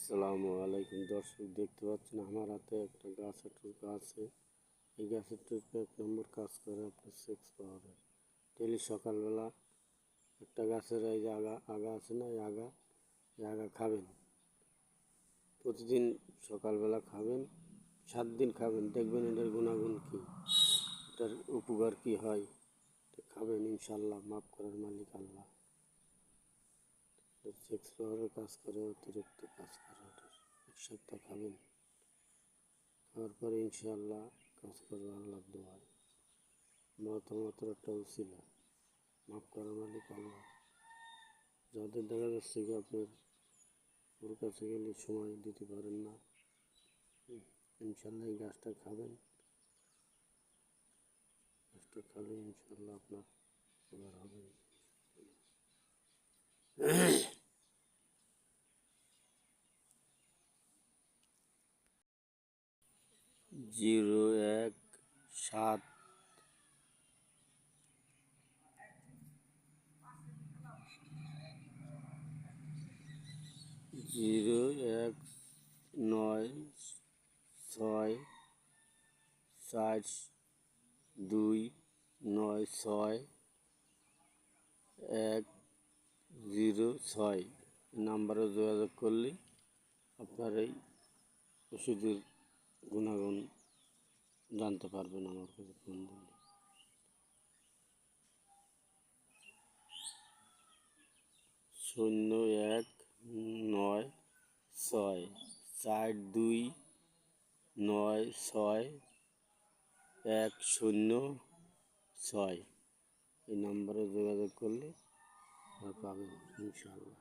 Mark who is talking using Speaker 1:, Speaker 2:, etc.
Speaker 1: আসসালামু আলাইকুম দর্শক, দেখতে পাচ্ছেন আমার হাতে একটা গাছের টুকরো আছে। এই গাছের টুকরো 1 নম্বর কাজ করে আপনার সেক্স পাওয়ারে। ডেলি সকালবেলা একটা গাছের এই যে আগা আছে না, এই আগা খাবেন। প্রতিদিন সকালবেলা খাবেন, 7 দিন খাবেন, দেখবেন এটার গুণাগুণ কী, এটার উপকার কী হয়। খাবেন ইনশাল্লাহ, মাফ করার মালিক আল্লাহ। সেক্স পাওয়ারের কাজ করে, অতিরিক্ত কাজ করে। 1 সপ্তাহ খাবেন, খাওয়ার পরে ইনশাআল্লাহ কাজ করবে আল্লাহর দোয়ায়। মাত্র একটা উসিলা, মাফ করার মালিক আল্লাহ। যাদের দেখা যাচ্ছে কি আপনার ওর কাছে গেলে সময় দিতে পারেন না, ইনশাআল্লাহ এই গাছটা খাবেন। গাছটা খালে ইনশাআল্লাহ আপনার উপকার হবে। 017 0196426 106 নাম্বারে যোগাযোগ করলে আপনার এই ওষুধের গুণাগুণ জানতে পারবেন। আমার কাছে ফোন দিলে 019642961006 এই নাম্বারে যোগাযোগ করলে পাবেন ইনশাআল্লাহ।